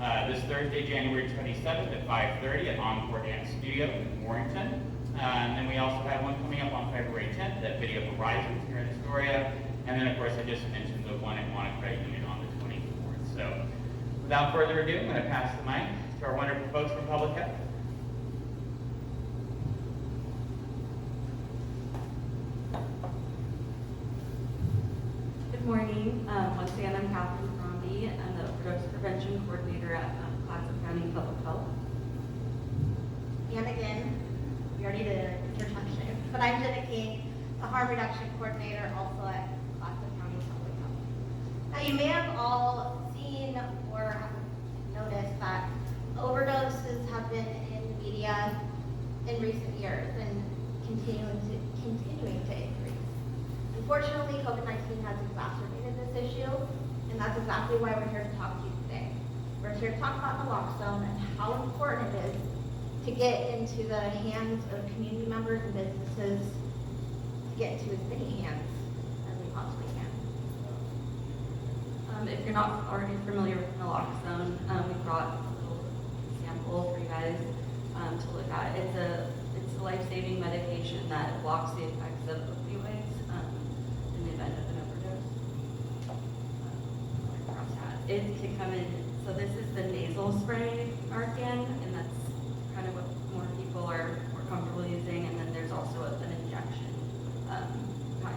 this Thursday, January 27th at 5:30 at Encore Dance Studio in Warrenton. And then we also have one coming up on February 10th at Video Horizons here in Astoria. And then, of course, I just mentioned the one at Monocrite Unit on the 24th. So without further ado, I'm going to pass the mic to our wonderful folks from Public Health. Good morning. Once again, I'm Catherine Crombie. I'm the Overdose Prevention Coordinator at Clatsop County Public Health. And again, we already did an introduction, but I'm Jenna King, the Harm Reduction Coordinator also at Clatsop County Public Health. Now you may have all seen or noticed that overdoses have been in the media in recent years and continuing to increase. Unfortunately, COVID-19 has exacerbated this issue, and that's exactly why we're here to talk to you today. We're here to talk about Naloxone and how important it is to get into the hands of community members and businesses, to get into as many hands as we possibly can. If you're not already familiar with Naloxone, we brought a little sample for you guys to look at. It's a life-saving medication that blocks the effects of opioids in the event of an overdose. It can come in, so this is the nasal spray Narcan, and that's kind of what more people are more comfortable using, and then there's also an injection kind.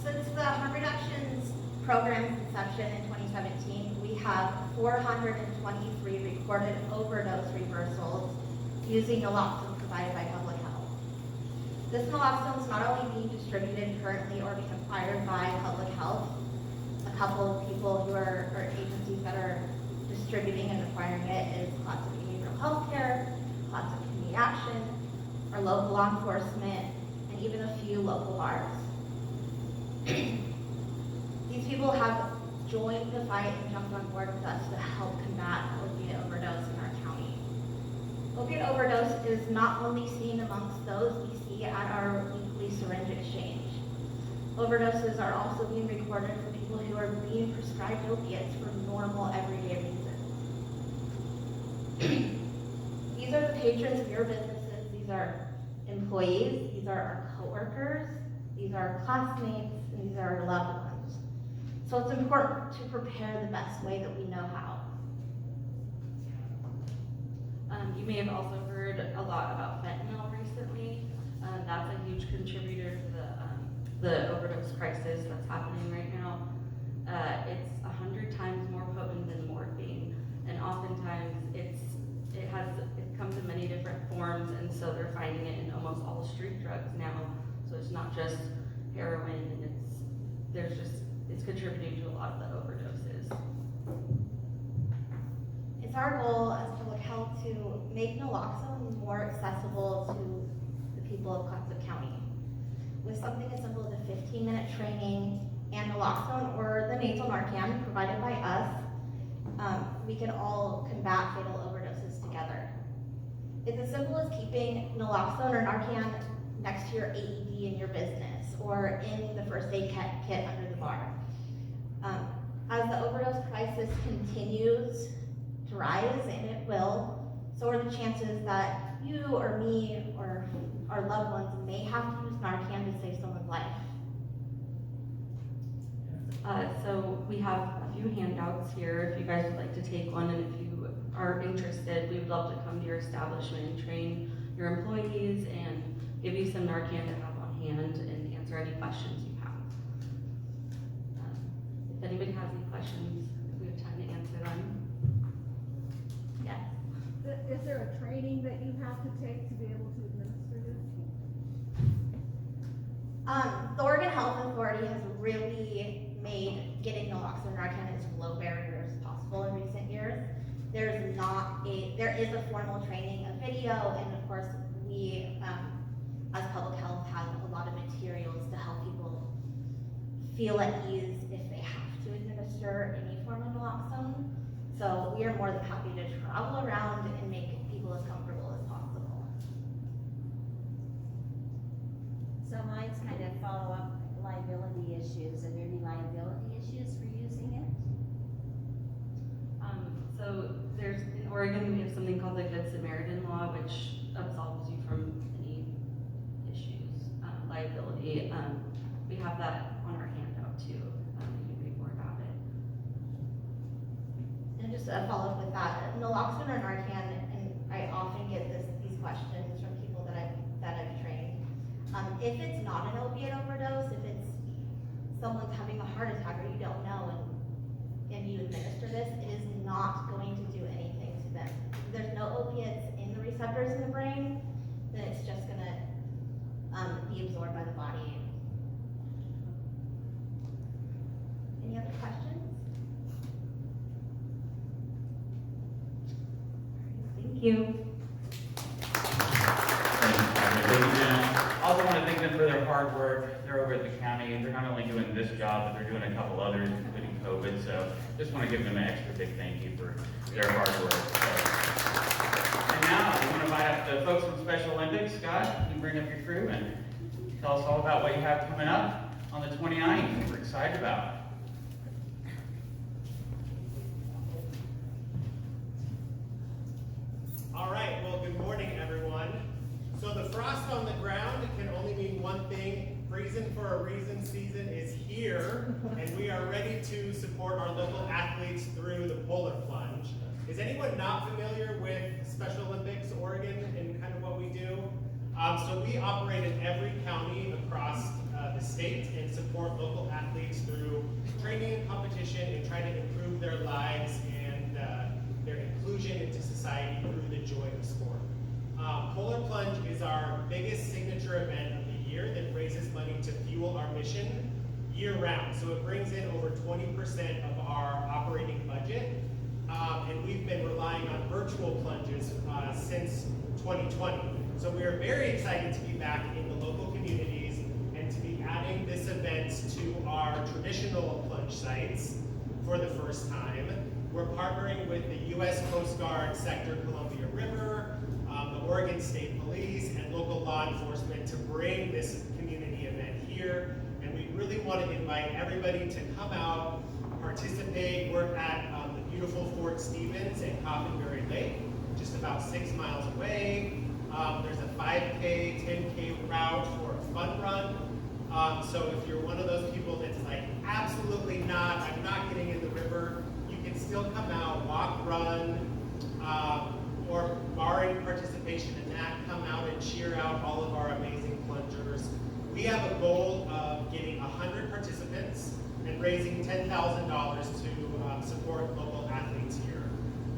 Since the harm reductions program's inception in 2017, we have 423 recorded overdose reversals using naloxone provided by Public Health. This naloxone is not only being distributed currently or being acquired by Public Health. A couple of people who are, or agencies that are distributing and acquiring it is Clatsop Behavioral Healthcare, Clatsop Community Action, our local law enforcement, and even a few local bars. These people have joined the fight and jumped on board with us to help combat opiate overdose in our county. Opiate overdose is not only seen amongst those we see at our weekly syringe exchange. Overdoses are also being recorded for people who are being prescribed opiates for normal everyday reasons. These are the patrons of your businesses. These are employees. These are our coworkers. These are our classmates, and these are our loved ones. So it's important to prepare the best way that we know how. You may have also heard a lot about fentanyl recently. That's a huge contributor to the overdose crisis that's happening right now. It's 100 times more potent than morphine, and oftentimes it comes in many different forms, and so they're finding it in almost all street drugs now. So it's not just heroin, and it's contributing to a lot of the overdoses. It's our goal as Public Health to make naloxone more accessible to the people of Clatsop County. With something as simple as a 15-minute training and naloxone or the nasal Narcan provided by us, we can all combat fatal overdoses together. It's as simple as keeping naloxone or Narcan next to your AED in your business or in the first aid kit under the bar. As the overdose crisis continues to rise, and it will, so are the chances that you or me or our loved ones may have to use Narcan to save someone's life. So we have a few handouts here if you guys would like to take one, and if you are interested, we would love to come to your establishment and train your employees and give you some Narcan to have on hand and answer any questions you have. If anybody has any questions, we have time to answer them. Yes. Is there a training that you have to take to be able to administer this? The Oregon Health Authority has really made getting naloxone and Narcan as low barrier as possible in recent years. There is a formal training, a video, and of course we, as Public Health, have a lot of materials to help people feel at ease if they have to administer any form of naloxone. So we are more than happy to travel around and make people as comfortable as possible. So mine's kind of follow-up liability issues. Are there any liability issues for using it? called the Good Samaritan Law, which absolves you from any issues, liability. We have that on our handout too. You can read more about it. And just a follow-up with that, Naloxone or Narcan, and I often get these questions from people that I've trained. If it's not an opiate overdose, if it's someone's having a heart attack or you don't know and you administer this, it is not going to do anything to them. If there's no opiates in the receptors in the brain, then it's just gonna be absorbed by the body. Any other questions? Thank you. I also want to thank them for their hard work. They're over at the county. They're not only doing this job, but they're doing a couple others, including COVID. So just want to give them an extra big thank you for their hard work. So. And now we want to invite up the folks from Special Olympics. Scott, you can bring up your crew and tell us all about what you have coming up on the 29th that we're excited about. All right, well, good morning, everyone. So the frost on the ground can only mean one thing. Freezing for a reason season is here, and we are ready to support our local athletes through the Polar Plunge. Is anyone not familiar with Special Olympics Oregon and kind of what we do? So we operate in every county across the state and support local athletes through training and competition and try to improve their lives and their inclusion into society through the joy of sport. Polar Plunge is our biggest signature event of the year that raises money to fuel our mission year-round. So it brings in over 20% of our operating budget, and we've been relying on virtual plunges since 2020. So we are very excited to be back in the local communities and to be adding this event to our traditional plunge sites for the first time. We're partnering with the U.S. Coast Guard Sector Columbia River, the Oregon State Police, and local law enforcement to bring this community event here. And we really want to invite everybody to come out, participate. We're at the beautiful Fort Stevens and Coffinberry Lake, just about 6 miles away. There's a 5K, 10K route for a fun run. So if you're one of those people that's like, absolutely not, I'm not getting in the river, you can still come out, walk, run, or barring participation in that, come out and cheer out all of our amazing plungers. We have a goal of getting 100 participants and raising $10,000 to support local athletes here.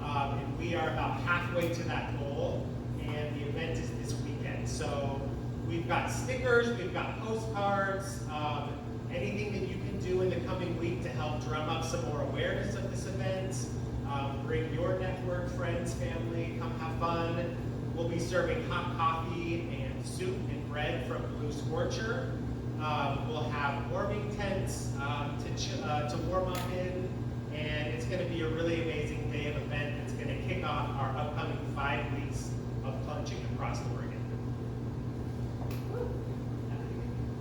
And we are about halfway to that goal, and the event is this weekend. So we've got stickers, we've got postcards, anything that you can do in the coming week to help drum up some more awareness of this event. Bring your network, friends, family, come have fun. We'll be serving hot coffee and soup and bread from Blue Scorcher. We'll have warming tents to warm up in, and it's going to be a really amazing day of event that's going to kick off our upcoming 5 weeks of plunging across Oregon.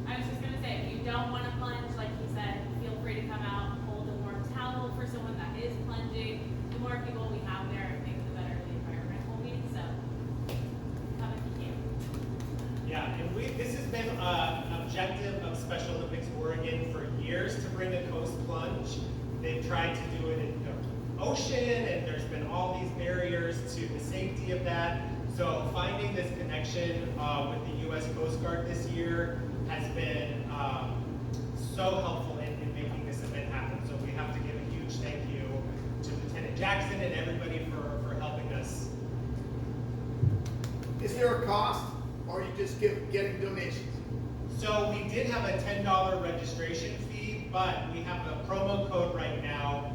I was just going to say, if you don't want to plunge, like you said, feel free to come out, hold a warm towel for someone that is plunging. The more people we have there, I think the better the environment will be. So come if you can. Yeah, and this has been an objective of Special Olympics Oregon for years to bring a coast plunge. They've tried to do it in the ocean, and there's been all these barriers to the safety of that. So finding this connection with the U.S. Coast Guard this year has been so helpful in making this event happen. So we have to give a huge thank you to Lieutenant Jackson and everybody for helping us. Is there a cost, or are you just getting donations? So we did have a $10 registration fee, but we have a promo code right now,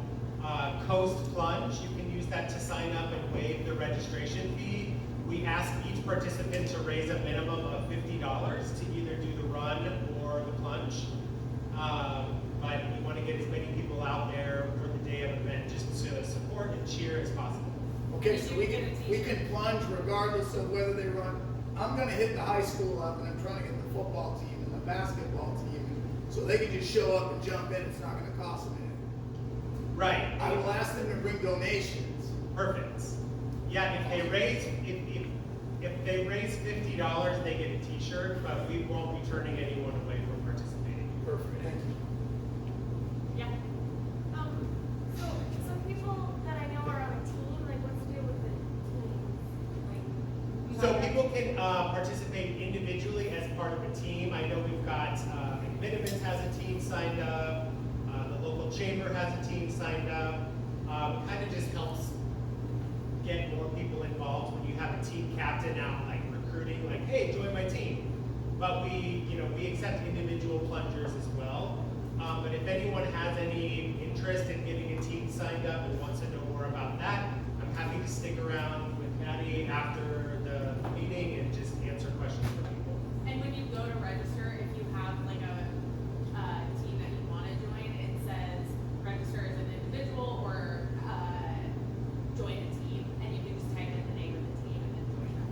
Coast Plunge. You can use that to sign up and waive the registration fee. We ask each participant to raise a minimum of $50 to either do the run or the plunge. But we want to get as many people out there for the day of event just to support and cheer as possible. Okay, so we can plunge regardless of whether they run. I'm going to hit the high school up, and I'm trying to get the football team and the basketball team, so they can just show up and jump in. It's not going to cost them anything. Right. I will ask them to bring donations. Perfect. Yeah, if they raise $50, they get a T-shirt, but we won't be turning anyone away from participating. Perfect, thank you. Yeah. So some people that I know are on a team, like what's the deal with the team? Like, So people can participate individually as part of a team. I know we've got, Minimans has a team signed up, the local chamber has a team signed up. Kind of just helps get more people involved when you have a team captain out like recruiting, like, hey, join my team. But we accept individual plungers as well. But if anyone has any interest in getting a team signed up and wants to know more about that, I'm happy to stick around with Maddie after the meeting and just answer questions for people. And when you go to register, if you have like a team that you want to join, it says register as an individual or join a team, and you can just type in the name of the team and then join that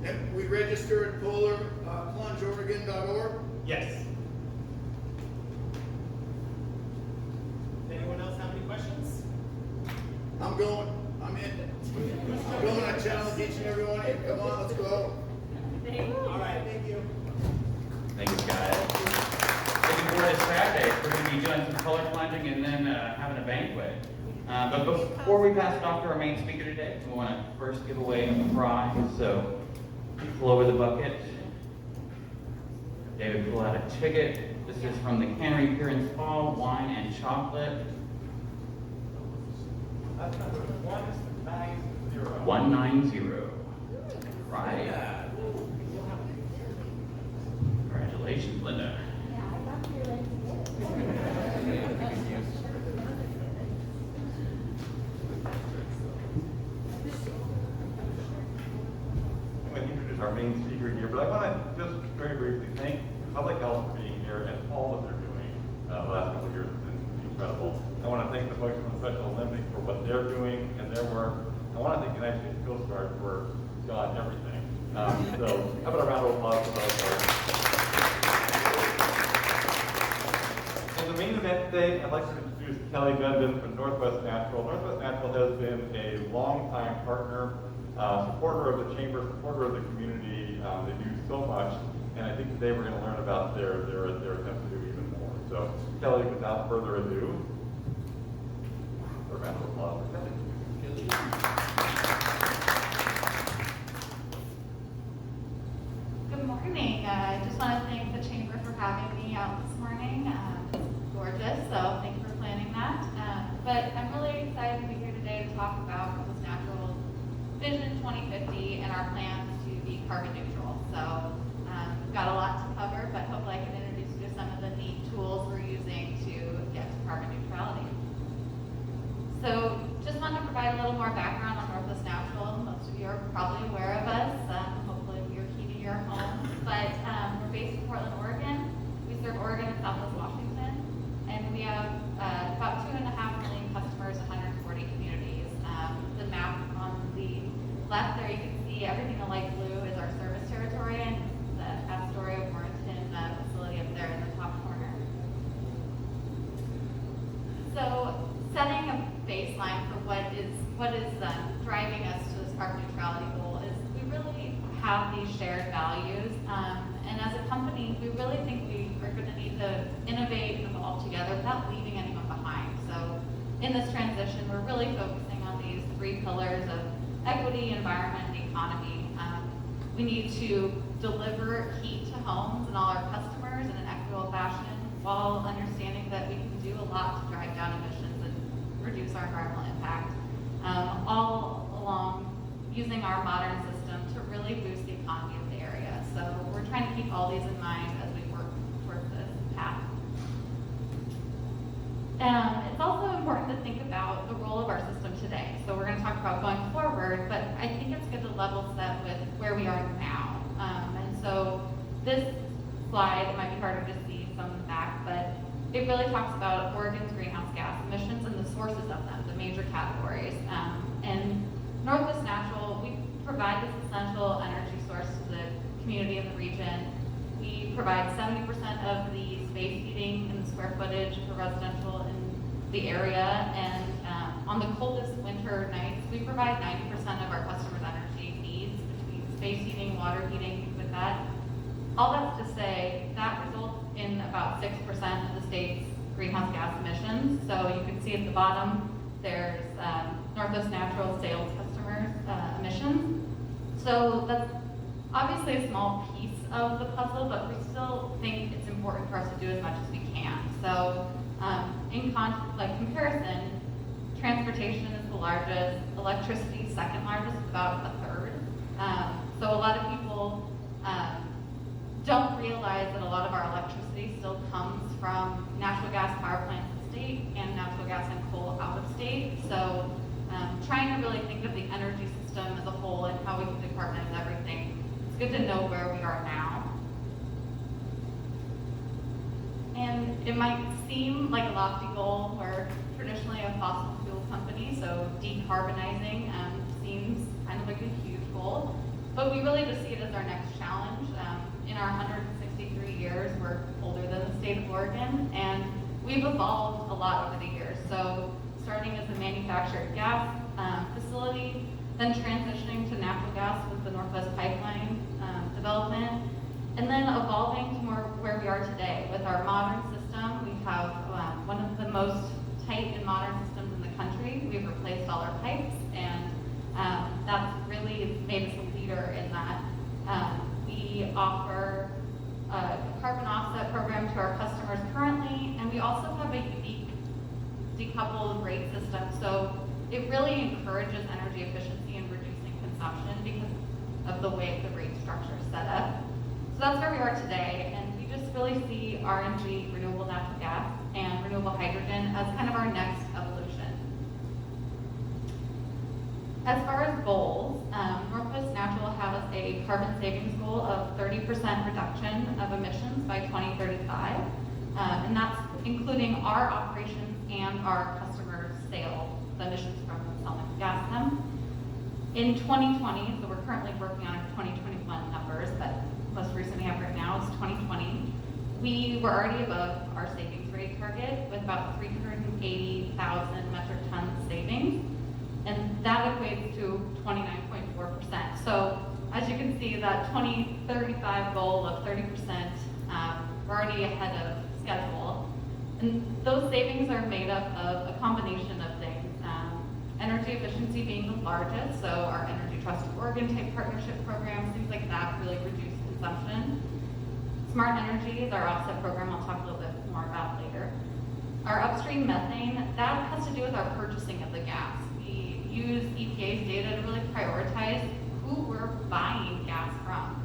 team. And we register at plungeoregon.org. Yes. Anyone else have any questions? I'm going, I'm in. I'm going, I challenge each and every one of you, come on, let's go. All right, thank you. Thank you, guys. Looking forward to Saturday. We're going to be doing some color plunging and then having a banquet. But before we pass it off to our main speaker today, we want to first give away a prize. So pull over the bucket. David, pull out a ticket. This is from the Cannery Pier and Spa, wine and chocolate. That's number 190. 190. Right. Congratulations, Linda. I'm going to introduce our main speaker here, but I want to just very briefly thank Public Health for being here and all that they're doing. The last couple of years has been incredible. I want to thank the folks from the Special Olympics for what they're doing and their work. I want to thank the United States Coast Guard for God everything. So how about a round of applause for those folks? In the main event today, I'd like to introduce Kelly Dundon from Northwest Natural. Northwest Natural has been a long-time partner, supporter of the chamber, supporter of the community. They do so much, and I think today we're going to learn about their attempt to do even more. So, Kelly, without further ado, a round of applause for Kelly. Good morning. I just want to thank the Chamber for having me out this morning. It's gorgeous, so thank you for planning that. But I'm really excited to be here today to talk about Overdose Natural's Vision 2050 and our plans to be carbon neutral. So we've got a lot to cover, but hopefully I can introduce you to some of the neat tools we're using to get to carbon neutrality. So just want to provide a little more background on Northwest Natural. Most of you are probably aware of us. Hopefully you're keeping your homes. But we're based in Portland, Oregon. We serve Oregon and Southwest Washington. And we have about 2.5 million customers, 140 communities. The map on the left there, you can see everything in light blue is our service territory, and the Astoria-Warrenton facility up there in the top corner. So setting a baseline for what is driving us to this carbon neutrality goal is we really have these shared values, and as a company we really think we are going to need to innovate and evolve together without leaving anyone behind. So in this transition we're really focusing on these 3 pillars of equity, environment, and economy. We need to deliver heat to homes and all our customers in an equitable fashion while understanding that we can do a lot to drive down emissions and reduce our environmental impact, all along using our modern system to really boost the economy of the area. So we're trying to keep all these in mind as we work towards this path. It's also important to think about the role of our system today. So we're going to talk about going forward, but I think it's good to level set with where we are now. And so this slide, it might be harder to see from the back, but it really talks about Oregon's greenhouse gas emissions and the sources of them, the major categories. And Northwest Natural, we provide this essential energy source to the community in the region. We provide 70% of the space heating and the square footage for residential in the area, and On the coldest winter nights, we provide 90% of our customers' energy needs between space heating, water heating, things like that. All that's to say, that results in about 6% of the state's greenhouse gas emissions. So you can see at the bottom, there's Northwest Natural sales customers' emissions. So that's obviously a small piece of the puzzle, but we still think it's important for us to do as much as we can. So in comparison, transportation is the largest, electricity second largest, about a third. So a lot of people don't realize that a lot of our electricity still comes from natural gas power plants in the state and natural gas and coal out of state. So trying to really think of the energy system as a whole and how we can decarbonize everything, it's good to know where we are now. And it might seem like a lofty goal. We're traditionally a fossil fuel company, so decarbonizing seems kind of like a huge goal. But we really just see it as our next challenge. In our 163 years, we're older than the state of Oregon, and we've evolved a lot over the years. So starting as a manufactured gas facility, then transitioning to natural gas with the Northwest Pipeline development, and then evolving to more where we are today. With our modern system, we have one of the most tight and modern systems in the country. We've replaced all our pipes, and that's really made us a leader in that. We offer a carbon offset program to our customers currently, and we also have a unique decoupled rate system. So it really encourages energy efficiency and reducing consumption because of the way the rate structure is set up. So that's where we are today, and we just really see RNG, renewable natural gas, and renewable hydrogen as kind of our next evolution. As far as goals, Northwest Natural has a carbon savings goal of 30% reduction of emissions by 2035, and that's including our operations and our customers' sale, the emissions from selling gas to them. In 2020, so we're currently working on our 2021 numbers, but most recent we have right now is 2020. We were already above our savings rate target with about 380,000 metric tons savings, and that equates to 29.4%. So as you can see, that 2035 goal of 30%, we're already ahead of schedule. And those savings are made up of a combination of things. Energy efficiency being the largest, so our Energy Trust of Oregon type partnership programs, things like that really reduce consumption. Smart Energy is our offset program I'll talk a little bit more about later. Our upstream methane, that has to do with our purchasing of the gas. We use EPA's data to really prioritize who we're buying gas from.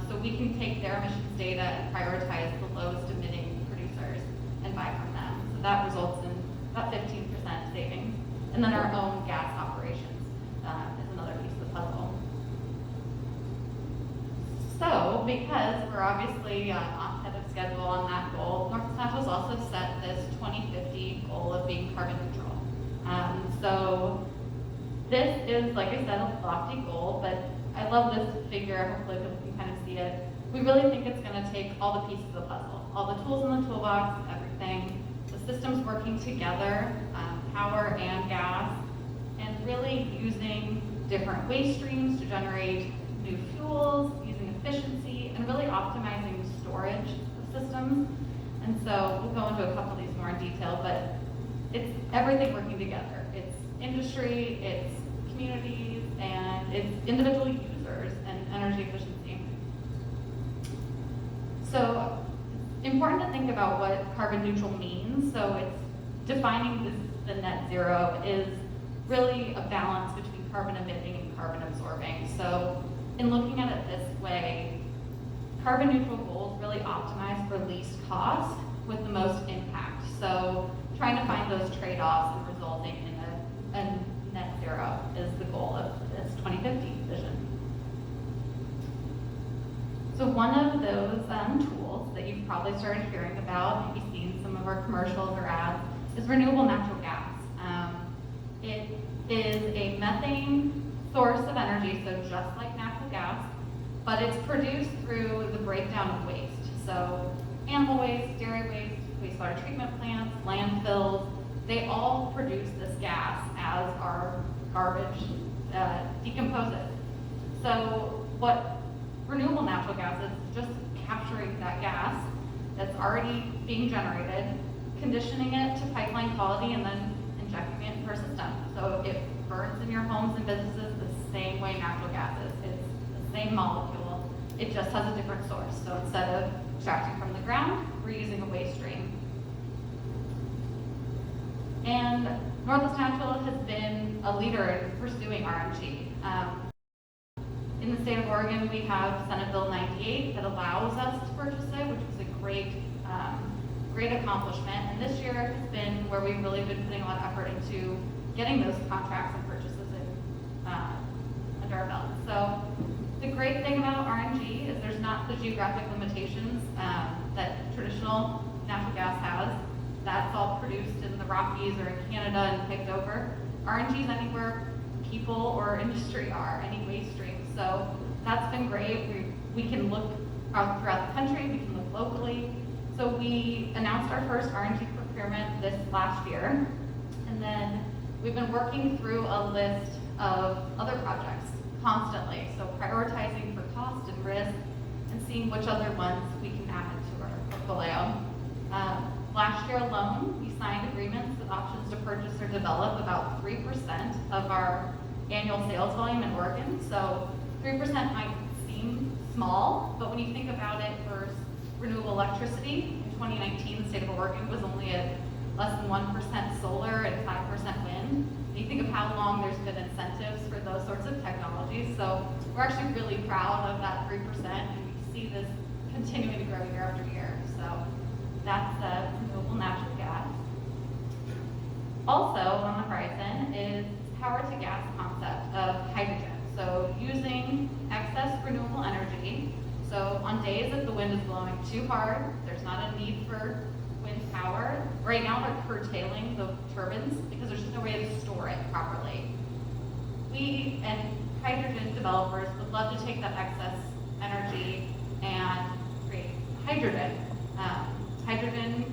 So we can take their emissions data and prioritize the lowest emitting producers and buy from them. So that results in about 15% savings. And then our own gas operations is another piece of the puzzle. So, because we're obviously ahead of schedule on that goal, Northwest Natural has also set this 2050 goal of being carbon neutral. So this is, like I said, a lofty goal, but I love this figure. Hopefully people can kind of see it. We really think it's going to take all the pieces of the puzzle, all the tools in the toolbox, everything, the systems working together, power and gas, and really using different waste streams to generate new fuels, using efficiency, and really optimizing storage of systems. And so we'll go into a couple of these more in detail, but it's everything working together. It's industry, it's communities, and it's individual users and energy efficiency. So it's important to think about what carbon neutral means. So it's defining the net zero is really a balance between carbon emitting and carbon absorbing. So in looking at it this way, carbon neutral goals really optimize for least cost with the most impact. So trying to find those trade-offs and resulting in a net zero is the goal of this 2050 vision. So one of those tools that you've probably started hearing about, maybe seen some of our commercials or ads, is renewable natural gas. It is a methane source of energy, so just like natural gas, but it's produced through the breakdown of waste. So animal waste, dairy waste, wastewater treatment plants, landfills, they all produce this gas as our garbage decomposes. So what renewable natural gas is just capturing that gas that's already being generated, conditioning it to pipeline quality, and then injecting it into our system. So it burns in your homes and businesses the same way natural gas is. It's the same molecule, it just has a different source. So instead of extracting from the ground, we're using a waste stream. And Northwest Natural has been a leader in pursuing RNG. In the state of Oregon, we have Senate Bill 98 that allows us to purchase it, which was a great accomplishment. And this year has been where we've really been putting a lot of effort into getting those contracts and purchases under our belt. So the great thing about RNG is there's not the geographic limitations that traditional natural gas has. That's all produced in the Rockies or in Canada and picked over. RNG is anywhere people or industry are, any waste stream. So that's been great. We can look out throughout the country, we can look locally. So we announced our first RNG procurement this last year. And then we've been working through a list of other projects constantly. So prioritizing for cost and risk and seeing which other ones we can add to our portfolio. Last year alone, we signed agreements with options to purchase or develop about 3% of our annual sales volume in Oregon. So 3% might seem small, but when you think about it for renewable electricity, in 2019, the state of Oregon was only at less than 1% solar and 5% wind. And you think of how long there's been incentives for those sorts of technologies. So we're actually really proud of that 3%, and we see this continuing to grow year after year. So that's renewable natural gas. Also on the horizon is power to gas concept of hydrogen. So using excess renewable energy. So on days that the wind is blowing too hard, there's not a need for wind power. Right now they're curtailing the turbines because there's just no way to store it properly. We and hydrogen developers would love to take that excess energy and create hydrogen. Hydrogen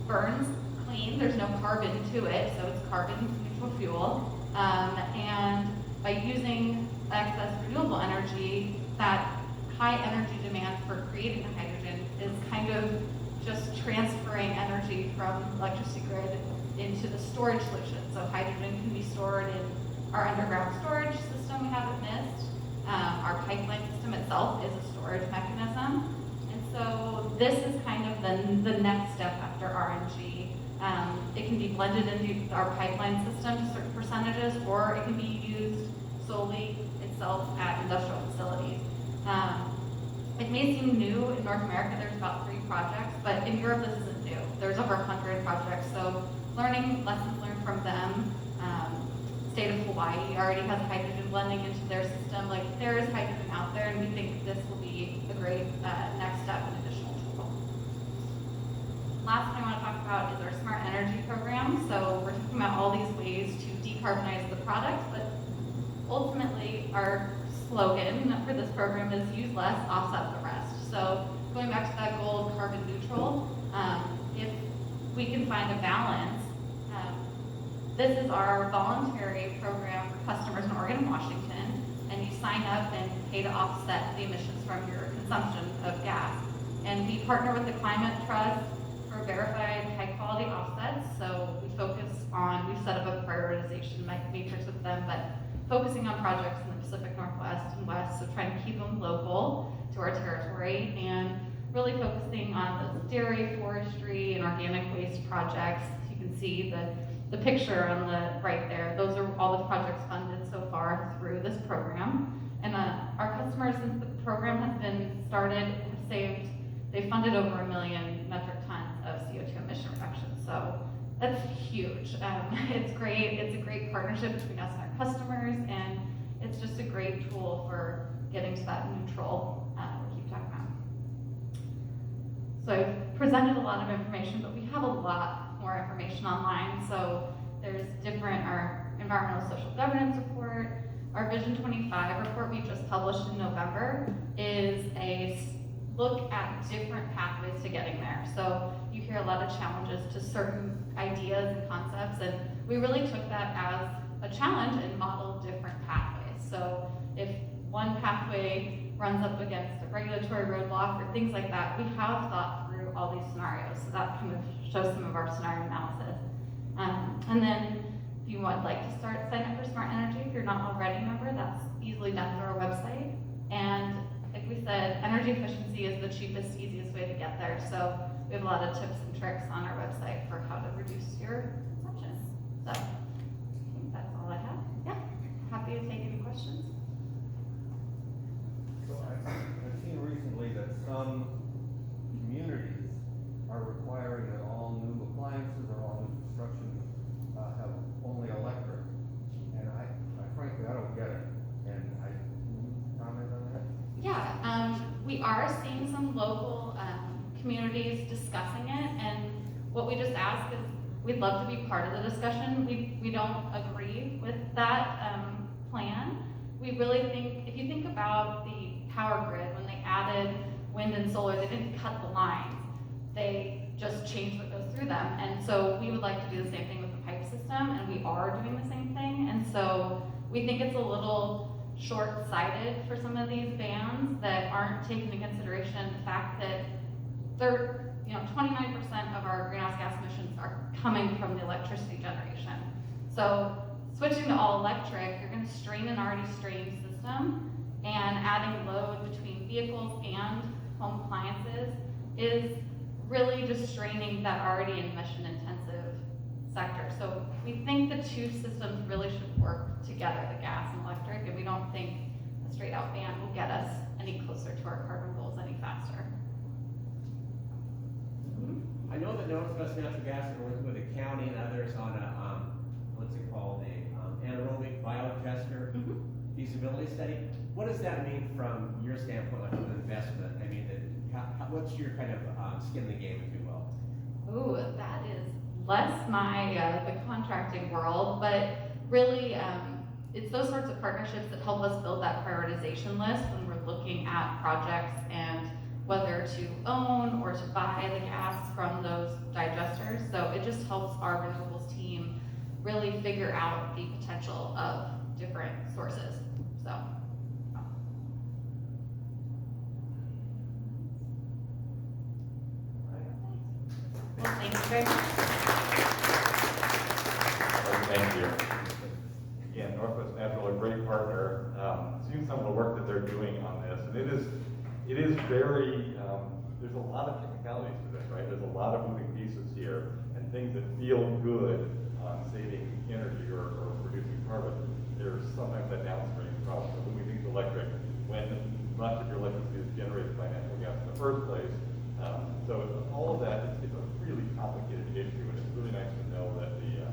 burns clean, there's no carbon to it, so it's carbon neutral fuel. And by using excess renewable energy, that high energy demand for creating the hydrogen is kind of just transferring energy from the electricity grid into the storage solution. So hydrogen can be stored in our underground storage system we haven't missed. Our pipeline system itself is a storage mechanism. So this is kind of the next step after RNG. It can be blended into our pipeline system to certain percentages, or it can be used solely itself at industrial facilities. It may seem new in North America, there's about 3 projects, but in Europe this isn't new. There's over 100 projects, so learning lessons learned from them. State of Hawaii already has hydrogen blending into their system. Like, there is hydrogen out there, and we think this will be a great next step and additional tool. Last thing I want to talk about is our smart energy program. So we're talking about all these ways to decarbonize the product, but ultimately our slogan for this program is use less, offset the rest. So going back to that goal of carbon neutral, if we can find a balance. This is our voluntary program for customers in Oregon and Washington, and you sign up and pay to offset the emissions from your consumption of gas. And we partner with the Climate Trust for verified high-quality offsets. So we focus on, we've set up a prioritization matrix with them, but focusing on projects in the Pacific Northwest and West, so trying to keep them local to our territory, and really focusing on the dairy, forestry, and organic waste projects. You can see the picture on the right there. Those are all the projects funded so far through this program. And our customers, since the program has been started, they've funded over 1 million metric tons of CO2 emission reduction. So that's huge. It's great. It's a great partnership between us and our customers, and it's just a great tool for getting to that neutral we keep talking about. So I've presented a lot of information, but we have a lot more information online. So there's our environmental social governance report, our Vision 25 report we just published in November is a look at different pathways to getting there. So you hear a lot of challenges to certain ideas and concepts, and we really took that as a challenge and modeled different pathways. So if one pathway runs up against a regulatory roadblock or things like that, we have thought through all these scenarios. So that kind of shows some of our scenario analysis. And then if you would like to sign up for Smart Energy, if you're not already a member, that's easily done through our website. And like we said, energy efficiency is the cheapest, easiest way to get there. So we have a lot of tips and tricks on our website for how to reduce your consumption. So I think that's all I have. Yeah, happy to take any questions. So I've seen recently that some communities are requiring that all new appliances or all new construction have only electric. And I frankly, I don't get it. And can you comment on that? Yeah, we are seeing some local communities discussing it, and what we just ask is we'd love to be part of the discussion. We don't agree with that plan. We really think, if you think about the power grid, when they added wind and solar, they didn't cut the lines. They just changed what goes through them. And so we would like to do the same thing with the pipe system, and we are doing the same thing. And so we think it's a little short-sighted for some of these bans that aren't taking into consideration the fact that 29% of our greenhouse gas emissions are coming from the electricity generation. So switching to all electric, you're going to strain an already strained system, and adding load between vehicles and home appliances is really just straining that already emission intensive sector. So we think the two systems really should work together, the gas and electric, and we don't think a straight out ban will get us any closer to our carbon goals any faster. I know that Northwest Natural Gas are working with the county and others on a, what's it called, a anaerobic biodigester feasibility study. What does that mean from your standpoint, like an investment? I mean, what's your kind of skin in the game, if you will? Ooh, that is less my the contracting world, but really it's those sorts of partnerships that help us build that prioritization list when we're looking at projects and whether to own or to buy the gas from those digesters. So it just helps our renewables team really figure out the potential of different sources. So. Well, thank you very much. Thank you. Again, Northwest Natural, a great partner. Seen some of the work that they're doing on this, and it is very, there's a lot of technicalities to this, right? There's a lot of moving pieces here, and things that feel good on saving energy or reducing carbon. There's sometimes that downstream problem. So when we think electric, when much of your electricity is generated by natural gas in the first place. So all of that, it's a really complicated issue, and it's really nice to know that the